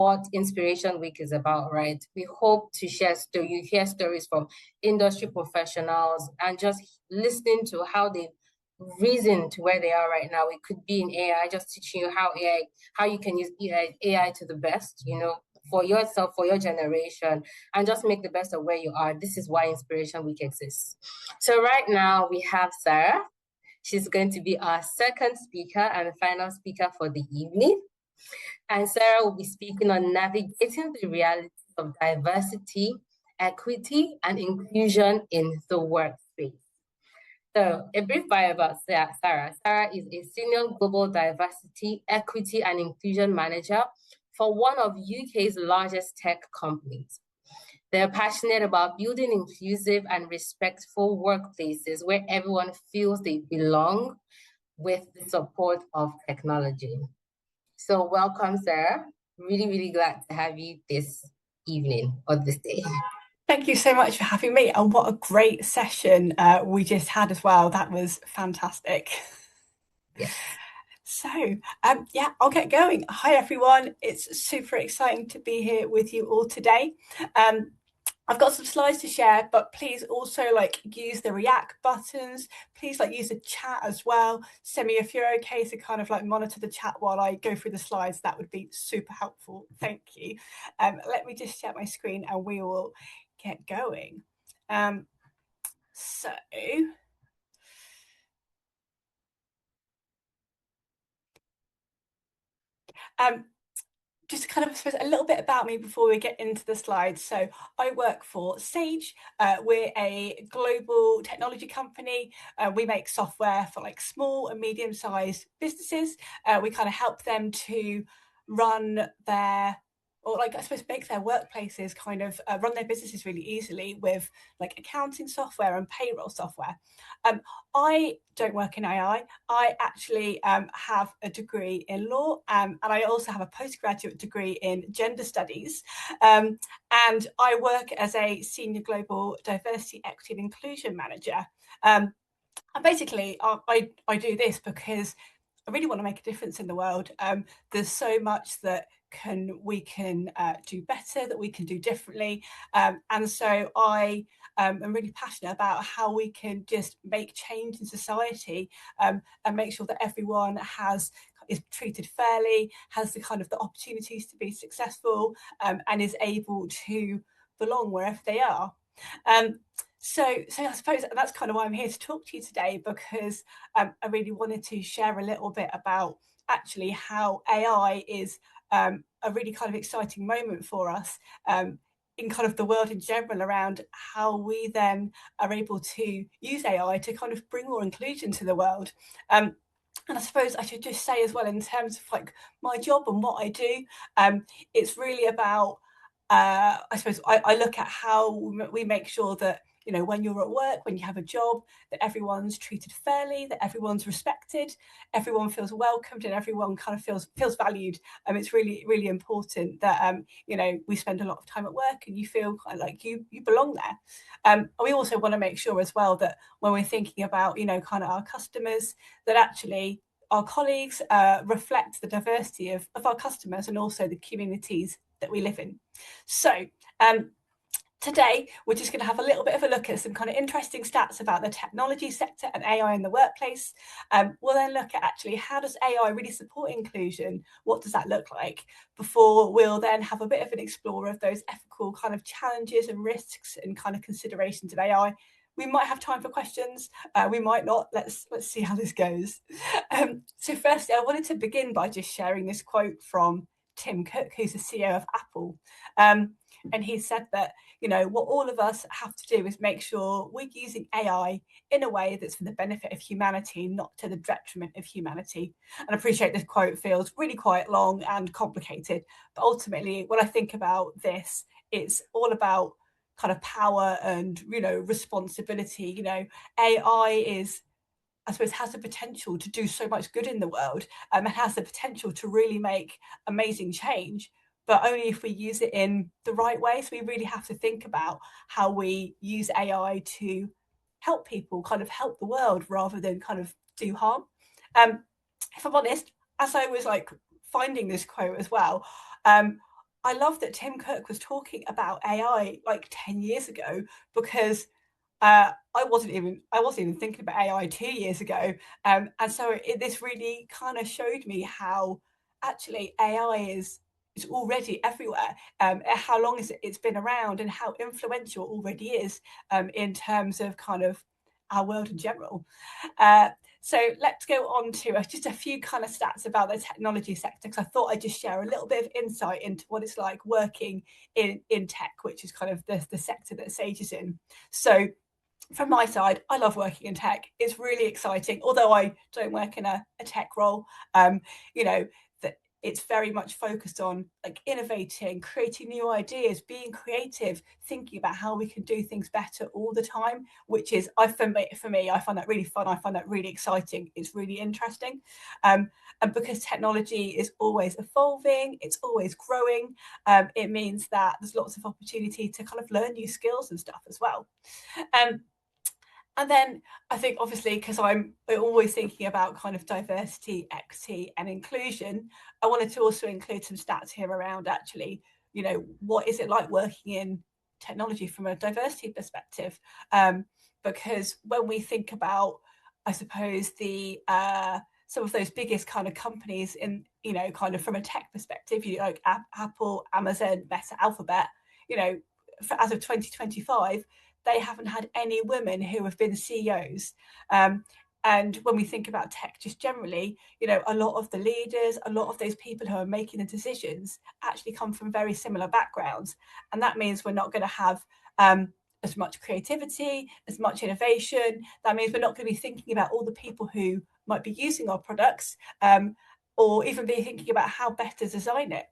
what Inspiration Week is about, right? We hope to you hear stories from industry professionals and just listening to how they reason to where they are right now. It could be in AI, just teaching you how you can use AI to the best, for yourself, for your generation, and just make the best of where you are. This is why Inspiration Week exists. So right now we have Sara. She's going to be our second speaker and final speaker for the evening. And Sara will be speaking on navigating the realities of diversity, equity, and inclusion in the workspace. So, a brief bio about Sara. Sara is a senior global diversity, equity, and inclusion manager for one of UK's largest tech companies. They're passionate about building inclusive and respectful workplaces where everyone feels they belong with the support of technology. So welcome, Sara. Really, really glad to have you this evening or this day. Thank you so much for having me. And what a great session we just had as well. That was fantastic. Yes. So, yeah, I'll get going. Hi, everyone. It's super exciting to be here with you all today. I've got some slides to share, but please also use the react buttons. Please use the chat as well. Send me if you're okay to kind of monitor the chat while I go through the slides. That would be super helpful. Thank you. Let me just share my screen and we will get going. Just kind of, I suppose, a little bit about me before we get into the slides. So I work for Sage. We're a global technology company. We make software for small and medium-sized businesses. We kind of help them to run their, or I suppose make their workplaces kind of run their businesses really easily with accounting software and payroll software. I don't work in AI. I actually have a degree in law and I also have a postgraduate degree in gender studies. And I work as a senior global diversity, equity and inclusion manager. And basically I do this because I really want to make a difference in the world. There's so much that we can do better, that we can do differently. And so I am really passionate about how we can just make change in society and make sure that everyone is treated fairly, has the opportunities to be successful, and is able to belong wherever they are. So I suppose that's kind of why I'm here to talk to you today, because I really wanted to share a little bit about actually how AI is a really kind of exciting moment for us in kind of the world in general, around how we then are able to use AI to kind of bring more inclusion to the world. And I suppose I should just say as well, in terms of my job and what I do, it's really about, I suppose I look at how we make sure that, when you're at work, when you have a job, that everyone's treated fairly, that everyone's respected, everyone feels welcomed, and everyone kind of feels valued. It's really, really important that we spend a lot of time at work and you feel like you belong there. We also want to make sure as well that when we're thinking about kind of our customers, that actually our colleagues reflect the diversity of our customers and also the communities that we live in. So today, we're just going to have a little bit of a look at some kind of interesting stats about the technology sector and AI in the workplace. We'll then look at actually how does AI really support inclusion? What does that look like? Before we'll then have a bit of an explore of those ethical kind of challenges and risks and kind of considerations of AI. We might have time for questions. We might not. Let's see how this goes. So firstly, I wanted to begin by just sharing this quote from Tim Cook, who's the CEO of Apple. And he said that, what all of us have to do is make sure we're using AI in a way that's for the benefit of humanity, not to the detriment of humanity. And I appreciate this quote feels really quite long and complicated, but ultimately when I think about this, it's all about kind of power and, responsibility. AI is, I suppose, has the potential to do so much good in the world, and has the potential to really make amazing change, but only if we use it in the right way. So we really have to think about how we use AI to help people, kind of help the world, rather than kind of do harm. If I'm honest, as I was finding this quote as well, I love that Tim Cook was talking about AI like 10 years ago, because I wasn't even thinking about AI 2 years ago, and so this really kind of showed me how actually AI is already everywhere. How long it's been around, and how influential it already is in terms of kind of our world in general. So let's go on to just a few kind of stats about the technology sector, because I thought I'd just share a little bit of insight into what it's like working in tech, which is kind of the sector that Sage is in. So from my side, I love working in tech. It's really exciting. Although I don't work in a tech role, you know, that it's very much focused on like innovating, creating new ideas, being creative, thinking about how we can do things better all the time, which is, for me, I find that really fun. I find that really exciting. It's really interesting. And because technology is always evolving, it's always growing, it means that there's lots of opportunity to kind of learn new skills and stuff as well. And then I think, obviously, because I'm always thinking about kind of diversity, equity, and inclusion, I wanted to also include some stats here around actually, what is it like working in technology from a diversity perspective? Because when we think about, I suppose, the some of those biggest kind of companies in, kind of from a tech perspective, like Apple, Amazon, Meta, Alphabet, as of 2025, they haven't had any women who have been CEOs. And when we think about tech just generally, a lot of the leaders, a lot of those people who are making the decisions actually come from very similar backgrounds. And that means we're not going to have as much creativity, as much innovation. That means we're not going to be thinking about all the people who might be using our products, or even be thinking about how best to design it.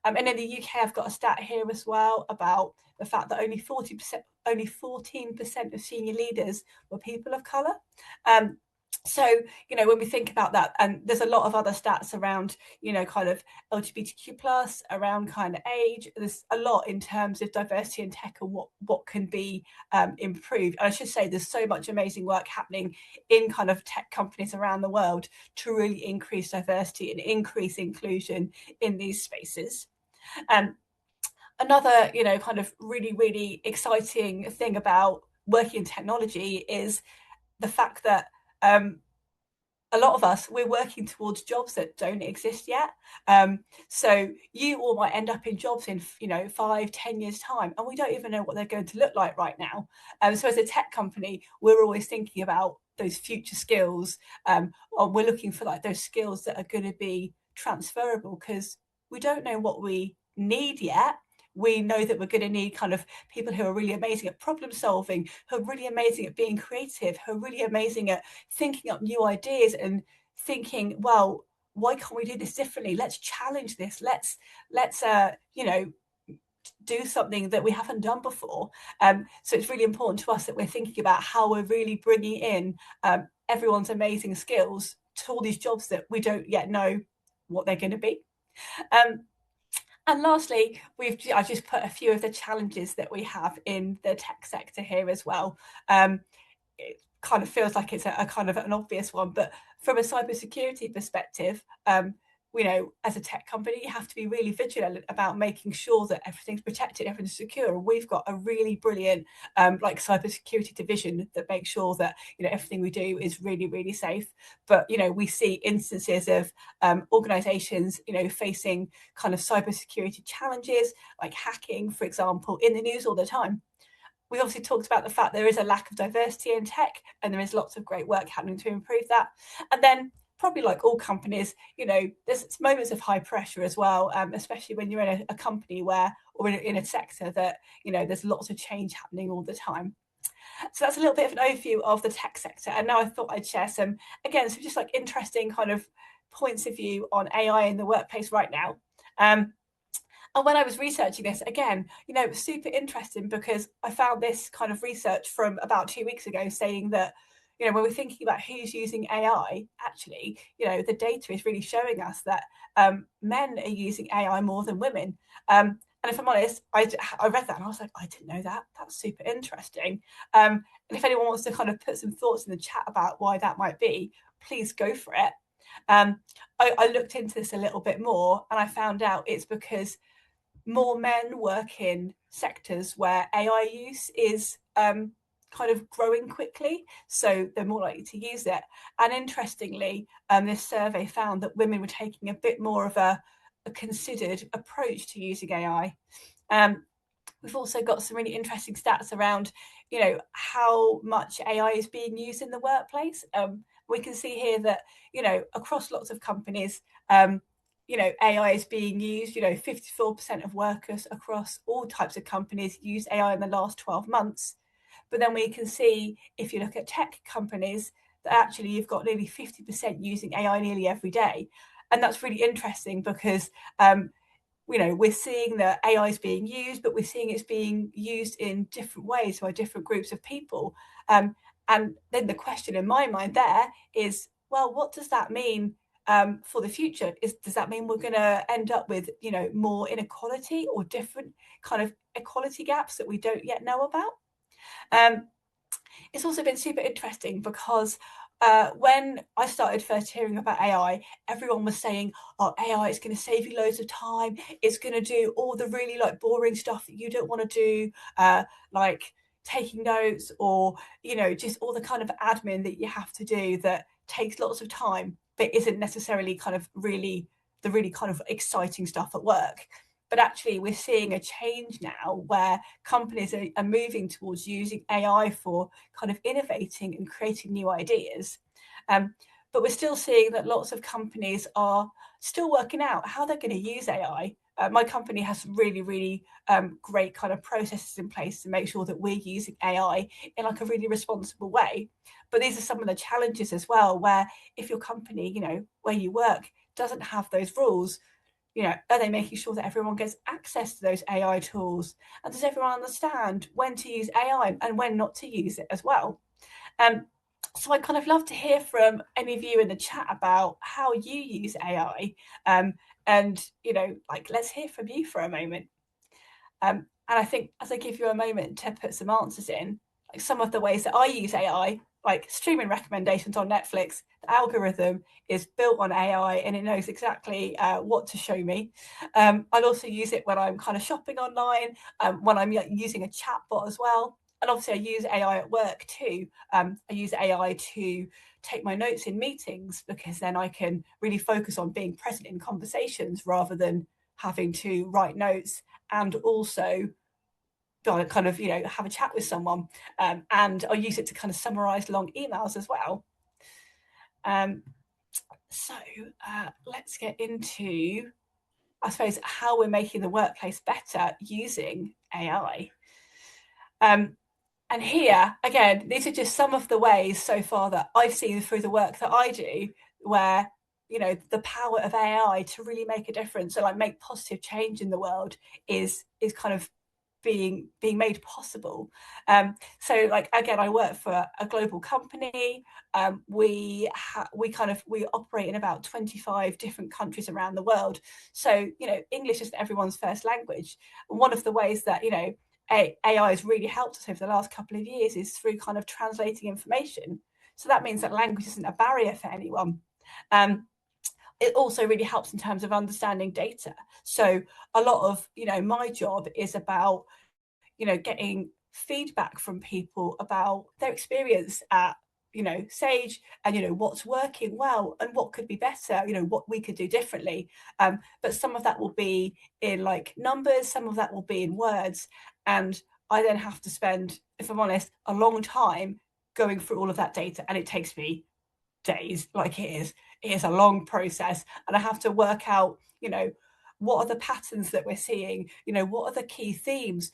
And in the UK, I've got a stat here as well about the fact that only 14% of senior leaders were people of colour. So, when we think about that, and there's a lot of other stats around, kind of LGBTQ plus, around kind of age. There's a lot in terms of diversity in tech and what can be improved. And I should say there's so much amazing work happening in kind of tech companies around the world to really increase diversity and increase inclusion in these spaces. Another, kind of really, really exciting thing about working in technology is the fact that a lot of us, we're working towards jobs that don't exist yet. So you all might end up in jobs in 5-10 years time, and we don't even know what they're going to look like right now. So as a tech company, we're always thinking about those future skills, or we're looking for like those skills that are going to be transferable, because we don't know what we need yet. We know that we're going to need kind of people who are really amazing at problem solving, who are really amazing at being creative, who are really amazing at thinking up new ideas and thinking, well, why can't we do this differently? Let's challenge this. Let's do something that we haven't done before. So it's really important to us that we're thinking about how we're really bringing in everyone's amazing skills to all these jobs that we don't yet know what they're going to be. And lastly, I just put a few of the challenges that we have in the tech sector here as well. It kind of feels like it's a kind of an obvious one, but from a cybersecurity perspective, as a tech company, you have to be really vigilant about making sure that everything's protected, everything's secure. And we've got a really brilliant like cybersecurity division that makes sure that everything we do is really, really safe. But we see instances of organizations facing kind of cybersecurity challenges, like hacking, for example, in the news all the time. We obviously talked about the fact there is a lack of diversity in tech, and there is lots of great work happening to improve that. And then, probably like all companies, there's moments of high pressure as well, especially when you're in a company or in a sector that, there's lots of change happening all the time. So that's a little bit of an overview of the tech sector. And now I thought I'd share some just like interesting kind of points of view on AI in the workplace right now. And when I was researching this, again, it was super interesting, because I found this kind of research from about 2 weeks ago saying that, when we're thinking about who's using AI, actually, the data is really showing us that men are using AI more than women. And if I'm honest, I read that and I was like, I didn't know that. That's super interesting. And if anyone wants to kind of put some thoughts in the chat about why that might be, please go for it. I looked into this a little bit more, and I found out it's because more men work in sectors where AI use is kind of growing quickly, so they're more likely to use it. And interestingly, this survey found that women were taking a bit more of a considered approach to using AI. We've also got some really interesting stats around, how much AI is being used in the workplace. We can see here that, across lots of companies, AI is being used. 54% of workers across all types of companies use AI in the last 12 months. But then we can see, if you look at tech companies, that actually you've got nearly 50% using AI nearly every day. And that's really interesting because we're seeing that AI is being used, but we're seeing it's being used in different ways by different groups of people. And then the question in my mind there is, well, what does that mean for the future? Does that mean we're going to end up with, more inequality or different kind of equality gaps that we don't yet know about? It's also been super interesting because when I started first hearing about AI, everyone was saying, oh, AI is going to save you loads of time. It's going to do all the really boring stuff that you don't want to do, like taking notes or, just all the kind of admin that you have to do that takes lots of time, but isn't necessarily kind of really the really kind of exciting stuff at work. But actually, we're seeing a change now where companies are moving towards using AI for kind of innovating and creating new ideas. But we're still seeing that lots of companies are still working out how they're going to use AI. My company has really, really great kind of processes in place to make sure that we're using AI in a really responsible way. But these are some of the challenges as well, where if your company, where you work, doesn't have those rules, are they making sure that everyone gets access to those AI tools? And does everyone understand when to use AI and when not to use it as well? So I'd kind of love to hear from any of you in the chat about how you use AI. And, let's hear from you for a moment. And I think as I give you a moment to put some answers in, some of the ways that I use AI, like streaming recommendations on Netflix, the algorithm is built on AI and it knows exactly what to show me. I'll also use it when I'm kind of shopping online, when I'm using a chatbot as well. And obviously I use AI at work too. I use AI to take my notes in meetings because then I can really focus on being present in conversations rather than having to write notes and also kind of, have a chat with someone. And I'll use it to kind of summarize long emails as well. So let's get into, I suppose, how we're making the workplace better using AI. And here, again, these are just some of the ways so far that I've seen through the work that I do, where, the power of AI to really make a difference and make positive change in the world is kind of being made possible. So again, I work for a global company. We operate in about 25 different countries around the world. So English isn't everyone's first language. And one of the ways that AI has really helped us over the last couple of years is through kind of translating information. So that means that language isn't a barrier for anyone. It also really helps in terms of understanding data. So a lot of, my job is about, getting feedback from people about their experience at, Sage and, what's working well and what could be better, what we could do differently. But some of that will be in numbers, some of that will be in words. And I then have to spend, if I'm honest, a long time going through all of that data. And it takes me days. It is a long process, and I have to work out what are the patterns that we're seeing, what are the key themes,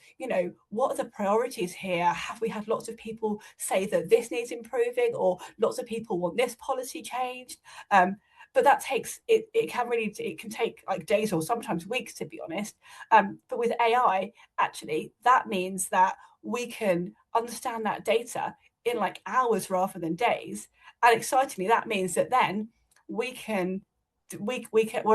what are the priorities here? Have we had lots of people say that this needs improving, or lots of people want this policy changed? But that takes it can take days or sometimes weeks, to be honest. But with AI, actually, that means that we can understand that data in hours rather than days. And excitingly, that means that then we're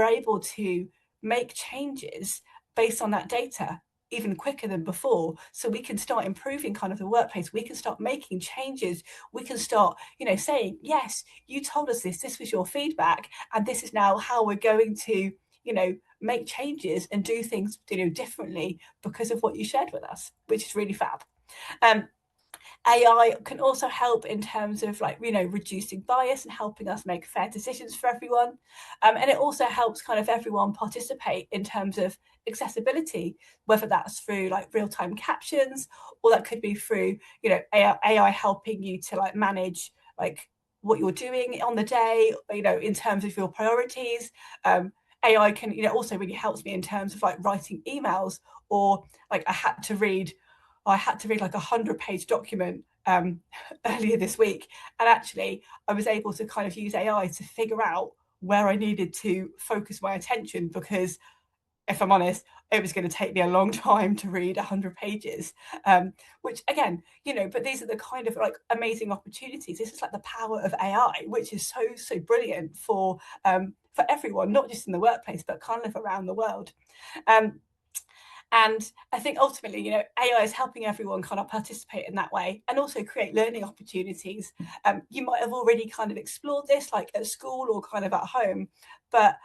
able to make changes based on that data even quicker than before. So we can start improving kind of the workplace. We can start making changes. We can start, saying, yes, you told us this was your feedback, and this is now how we're going to, make changes and do things, differently because of what you shared with us, which is really fab. AI can also help in terms of reducing bias and helping us make fair decisions for everyone. And it also helps kind of everyone participate in terms of accessibility, whether that's through real-time captions, or that could be through, AI helping you to manage what you're doing on the day, in terms of your priorities. AI can, also really helps me in terms of writing emails, or I had to read like a 100-page document earlier this week, and actually I was able to kind of use AI to figure out where I needed to focus my attention, because if I'm honest, it was going to take me a long time to read 100 pages, which again, but these are the kind of amazing opportunities. This is the power of AI, which is so brilliant for everyone, not just in the workplace, but kind of around the world. And I think ultimately, AI is helping everyone kind of participate in that way, and also create learning opportunities. You might have already kind of explored this at school or kind of at home, but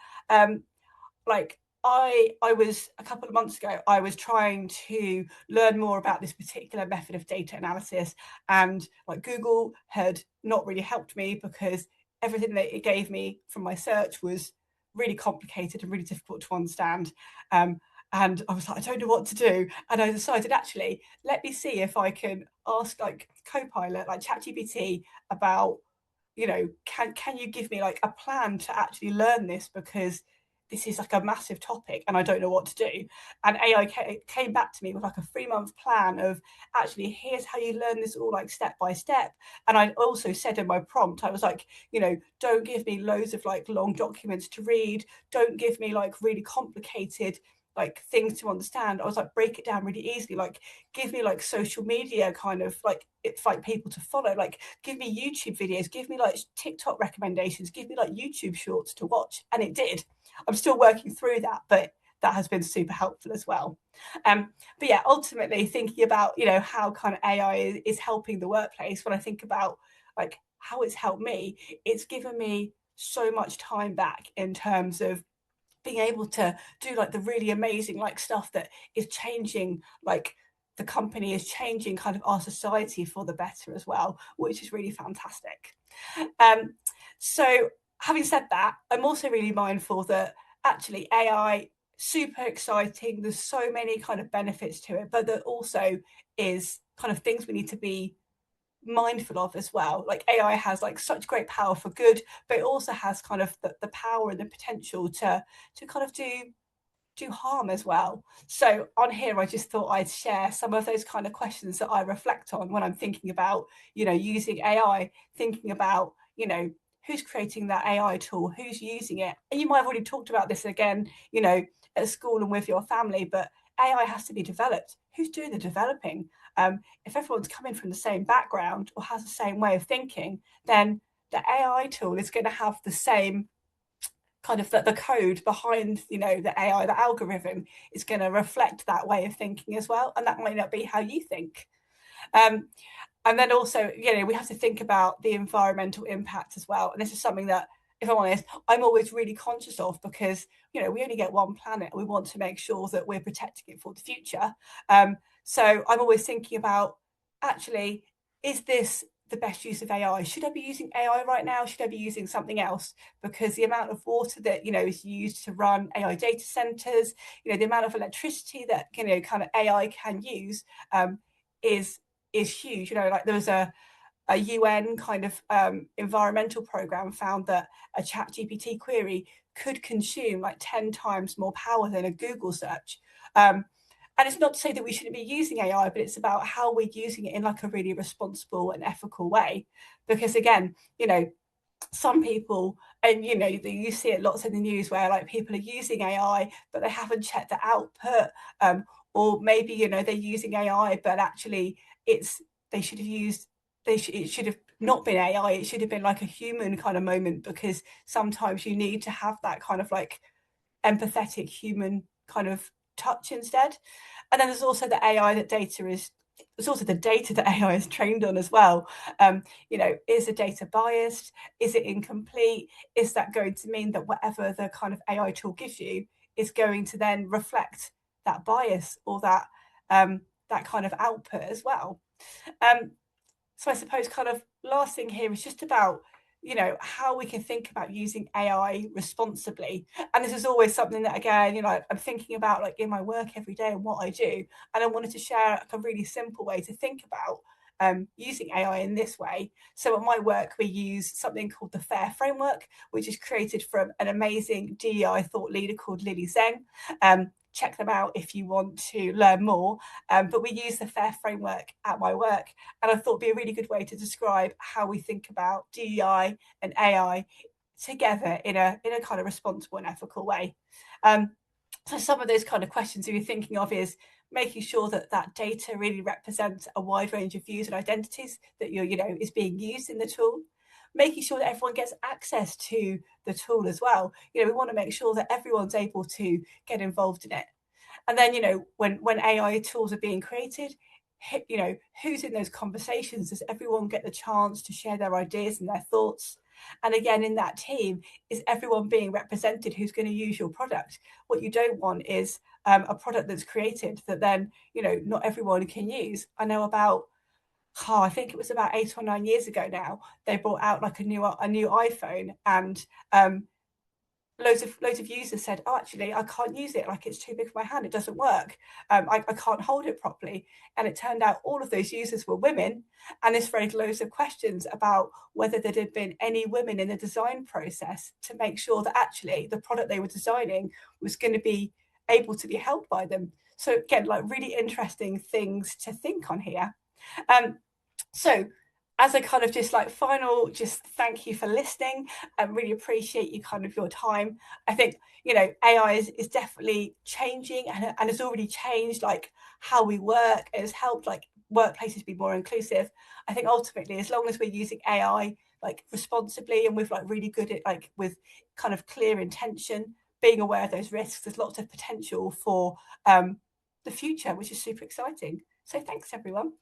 I was, a couple of months ago, I was trying to learn more about this particular method of data analysis, and Google had not really helped me, because everything that it gave me from my search was really complicated and really difficult to understand. And I was I don't know what to do. And I decided, actually, let me see if I can ask Copilot, ChatGPT, about, can you give me a plan to actually learn this, because this is a massive topic and I don't know what to do. And AI came back to me with a 3-month plan of, actually, here's how you learn this all step by step. And I also said in my prompt, I was don't give me loads of long documents to read. Don't give me really complicated things to understand. I was break it down really easily. Give me social media kind of it's people to follow. Give me YouTube videos, give me TikTok recommendations, give me YouTube shorts to watch. And it did. I'm still working through that, but that has been super helpful as well. But yeah, ultimately thinking about how kind of AI is helping the workplace, when I think about how it's helped me, it's given me so much time back in terms of being able to do the really amazing stuff that is changing, the company is changing kind of our society for the better as well, which is really fantastic. So having said that, I'm also really mindful that actually AI, super exciting, there's so many kind of benefits to it, but there also is kind of things we need to be mindful of as well. AI has such great power for good, but it also has kind of the power and the potential to kind of do harm as well. So on here, I just thought I'd share some of those kind of questions that I reflect on when I'm thinking about using AI, thinking about who's creating that AI tool, who's using it. And you might have already talked about this again at school and with your family, but AI has to be developed. Who's doing the developing? If everyone's coming from the same background or has the same way of thinking, then the AI tool is going to have the same kind of the code behind the AI, the algorithm is going to reflect that way of thinking as well, and that might not be how you think. And then also, we have to think about the environmental impact as well. And this is something that, if I'm honest, I'm always really conscious of, because we only get one planet and we want to make sure that we're protecting it for the future. So I'm always thinking about, actually, is this the best use of AI? Should I be using AI right now? Should I be using something else? Because the amount of water that is used to run AI data centers, the amount of electricity that kind of AI can use is huge. There was a UN kind of environmental program found that a ChatGPT query could consume 10 times more power than a Google search. And it's not to say that we shouldn't be using AI, but it's about how we're using it in a really responsible and ethical way. Because again, some people, and you see it lots in the news where people are using AI, but they haven't checked the output, or maybe they're using AI, but actually it should have not been AI. It should have been a human kind of moment, because sometimes you need to have that kind of empathetic human kind of touch instead. And then there's also the AI that there's also the data that AI is trained on as well. Is the data biased? Is it incomplete? Is that going to mean that whatever the kind of AI tool gives you is going to then reflect that bias or that kind of output as well. So I suppose kind of last thing here is just about, you know, how we can think about using AI responsibly. And this is always something that, again, you know, I'm thinking about like in my work every day and what I do. And I wanted to share like a really simple way to think about using AI in this way. So at my work, we use something called the FAIR framework, which is created from an amazing DEI thought leader called Lily Zheng. Check them out if you want to learn more. But we use the FAIR framework at my work. And I thought it'd be a really good way to describe how we think about DEI and AI together in a kind of responsible and ethical way. So some of those kind of questions you're thinking of is making sure that that data really represents a wide range of views and identities that is being used in the tool. Making sure that everyone gets access to the tool as well. You know, we want to make sure that everyone's able to get involved in it. And then, you know, when AI tools are being created, you know, who's in those conversations? Does everyone get the chance to share their ideas and their thoughts? And again, in that team, is everyone being represented who's going to use your product? What you don't want is a product that's created that then, you know, not everyone can use. I know about, I think it was about 8 or 9 years ago now, they brought out like a new iPhone, and loads of users said, oh, actually, I can't use it. Like, it's too big for my hand. It doesn't work. I can't hold it properly. And it turned out all of those users were women. And this raised loads of questions about whether there had been any women in the design process to make sure that actually the product they were designing was going to be able to be held by them. So again, like really interesting things to think on here. So as a kind of just like final, just thank you for listening. I really appreciate you kind of your time. I think, you know, AI is definitely changing and has already changed like how we work. It has helped like workplaces be more inclusive. I think ultimately, as long as we're using AI like responsibly and with like really good at like with kind of clear intention, being aware of those risks, there's lots of potential for the future, which is super exciting. So thanks everyone.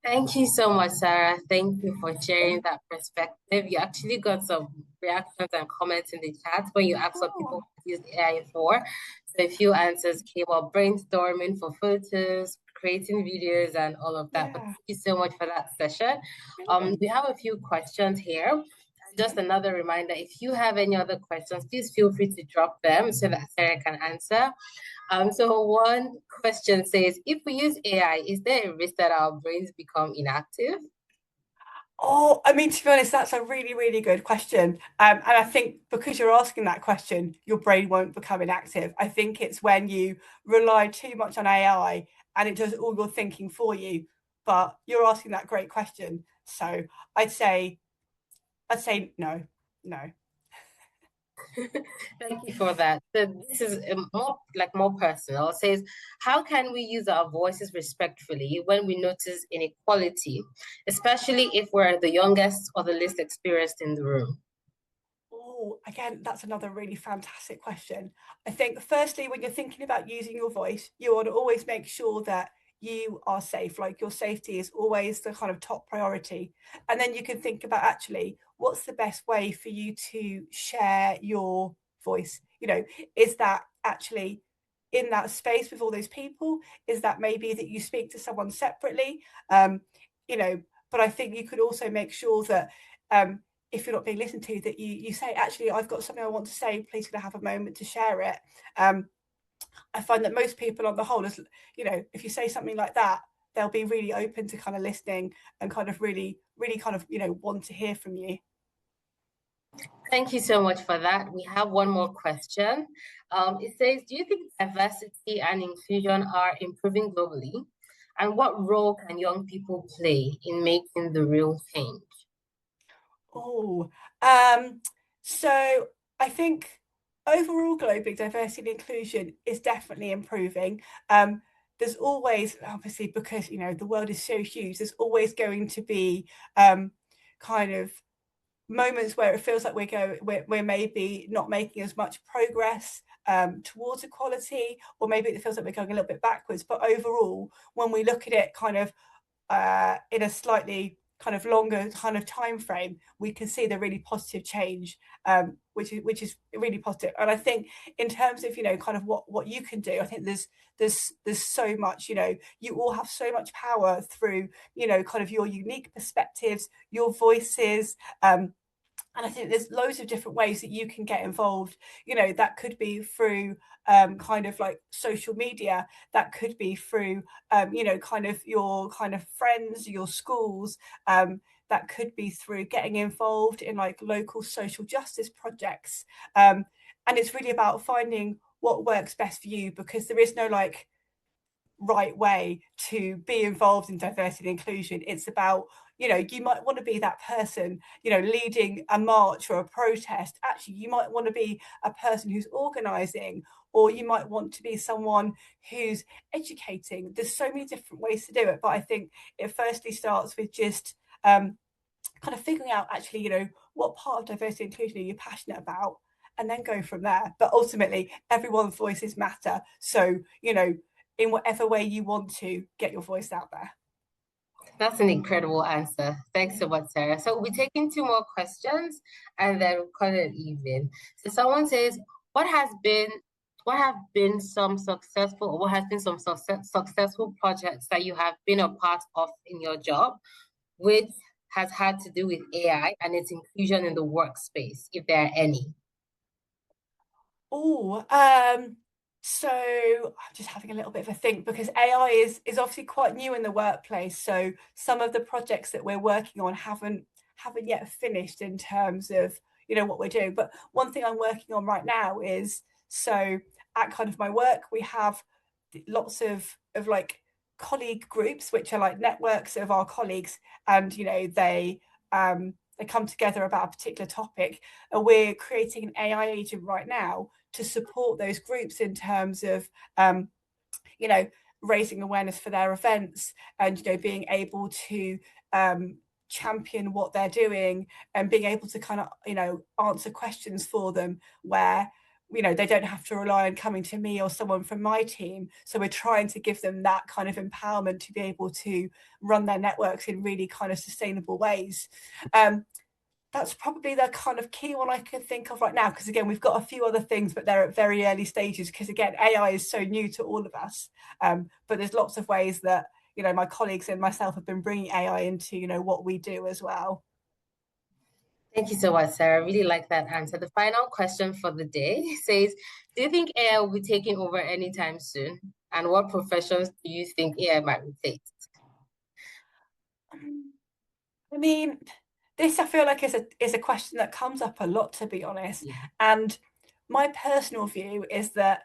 Thank you so much, Sarah. Thank you for sharing that perspective. You actually got some reactions and comments in the chat when you asked what people use AI for. So a few answers came up: brainstorming for photos, creating videos, and all of that. But thank you so much for that session. We have a few questions here. Just another reminder, if you have any other questions, please feel free to drop them so that Sarah can answer. So one question says, if we use AI, is there a risk that our brains become inactive? Oh, I mean, to be honest, that's a really, really good question. And I think because you're asking that question, your brain won't become inactive. I think it's when you rely too much on AI and it does all your thinking for you. But you're asking that great question. So I'd say no. Thank you for that. So this is more personal. It says, how can we use our voices respectfully when we notice inequality, especially if we're the youngest or the least experienced in the room? Oh, again, that's another really fantastic question. I think firstly, when you're thinking about using your voice, you want to always make sure that you are safe. Like your safety is always the kind of top priority. And then you can think about actually what's the best way for you to share your voice? You know, is that actually in that space with all those people? Is that maybe that you speak to someone separately? You know, but I think you could also make sure that if you're not being listened to, that you say, actually, I've got something I want to say, please can I have a moment to share it? I find that most people on the whole, is, you know, if you say something like that, they'll be really open to kind of listening and kind of really, really kind of, you know, want to hear from you. Thank you so much for that. We have one more question. It says, do you think diversity and inclusion are improving globally? And what role can young people play in making the real change? Oh, so I think overall globally diversity and inclusion is definitely improving. There's always, obviously, because you know the world is so huge, there's always going to be kind of moments where it feels like we're maybe not making as much progress towards equality, or maybe it feels like we're going a little bit backwards. But overall, when we look at it kind of in a slightly kind of longer kind of time frame, we can see the really positive change, which is really positive. And I think in terms of, you know, kind of what you can do, I think there's so much, you know, you all have so much power through, you know, kind of your unique perspectives, your voices. And I think there's loads of different ways that you can get involved. You know, that could be through kind of like social media, that could be through, you know, kind of your kind of friends, your schools, that could be through getting involved in like local social justice projects. And it's really about finding what works best for you, because there is no like right way to be involved in diversity and inclusion. It's about, you know, you might want to be that person, you know, leading a march or a protest. Actually, you might want to be a person who's organizing, or you might want to be someone who's educating. There's so many different ways to do it, but I think it firstly starts with just kind of figuring out actually, you know, what part of diversity and inclusion are you passionate about, and then go from there. But ultimately, everyone's voices matter. So, you know, in whatever way you want to get your voice out there. That's an incredible answer. Thanks so much, Sarah. So we'll be taking two more questions and then we'll call it an evening. So someone says, what have been some successful projects that you have been a part of in your job, which has had to do with AI and its inclusion in the workspace, if there are any? Oh, so I'm just having a little bit of a think, because AI is obviously quite new in the workplace. So some of the projects that we're working on haven't yet finished in terms of, you know, what we're doing. But one thing I'm working on right now is, so at kind of my work, we have lots of like colleague groups, which are like networks of our colleagues, and you know, they come together about a particular topic, and we're creating an AI agent right now to support those groups in terms of, you know, raising awareness for their events, and you know, being able to champion what they're doing, and being able to kind of, you know, answer questions for them where, you know, they don't have to rely on coming to me or someone from my team. So we're trying to give them that kind of empowerment to be able to run their networks in really kind of sustainable ways. That's probably the kind of key one I can think of right now, because again, we've got a few other things, but they're at very early stages, because again, AI is so new to all of us. But there's lots of ways that, you know, my colleagues and myself have been bringing AI into, you know, what we do as well. Thank you so much, Sarah. I really like that answer. The final question for the day says, do you think AI will be taking over anytime soon? And what professions do you think AI might replace? I mean, this I feel like is a question that comes up a lot, to be honest. Yeah. And my personal view is that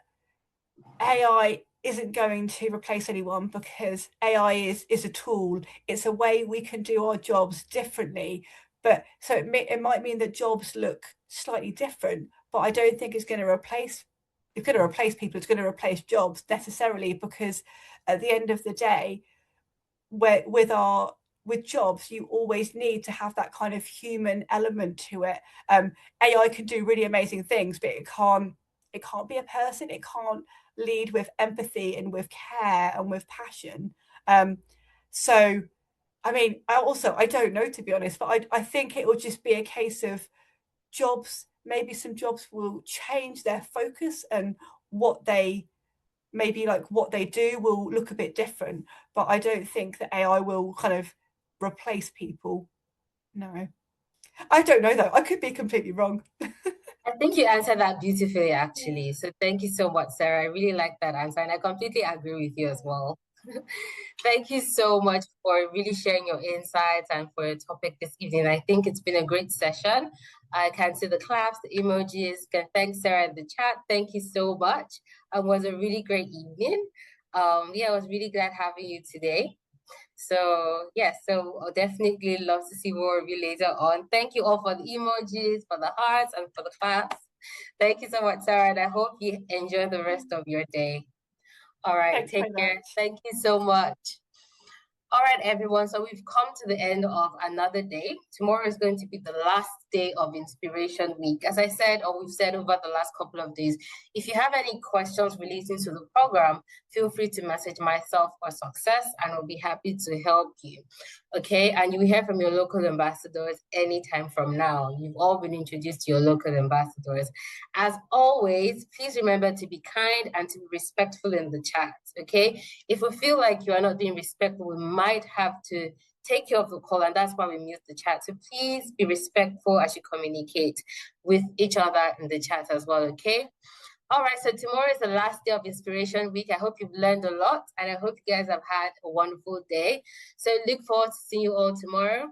AI isn't going to replace anyone, because AI is a tool. It's a way we can do our jobs differently. But so it might mean that jobs look slightly different, but I don't think it's going to replace people. It's going to replace jobs necessarily, because at the end of the day, with jobs, you always need to have that kind of human element to it. AI can do really amazing things, but it can't be a person. It can't lead with empathy and with care and with passion. So I mean, I don't know, to be honest, but I think it will just be a case of jobs. Maybe some jobs will change their focus, and what they maybe like what they do will look a bit different. But I don't think that AI will kind of replace people. No, I don't know though. I could be completely wrong. I think you answered that beautifully, actually. So thank you so much, Sarah. I really like that answer, and I completely agree with you as well. Thank you so much for really sharing your insights and for your topic this evening. I think it's been a great session. I can see the claps, the emojis. Can thank Sarah in the chat. Thank you so much. It was a really great evening. Yeah, I was really glad having you today. So yes, so I'll definitely love to see more of you later on. Thank you all for the emojis, for the hearts, and for the claps. Thank you so much, Sarah, and I hope you enjoy the rest of your day. All right, Thanks take very care. much. Thank you so much. All right, everyone. So we've come to the end of another day. Tomorrow is going to be the last day of Inspiration Week. As I said, or we've said over the last couple of days, if you have any questions relating to the program, feel free to message myself or Success, and we'll be happy to help you. Okay, and you will hear from your local ambassadors anytime from now. You've all been introduced to your local ambassadors. As always, please remember to be kind and to be respectful in the chat, okay? If we feel like you are not being respectful, we might have to take you off the call, and that's why we mute the chat. So please be respectful as you communicate with each other in the chat as well, okay? All right, so tomorrow is the last day of Inspiration Week. I hope you've learned a lot, and I hope you guys have had a wonderful day. So look forward to seeing you all tomorrow.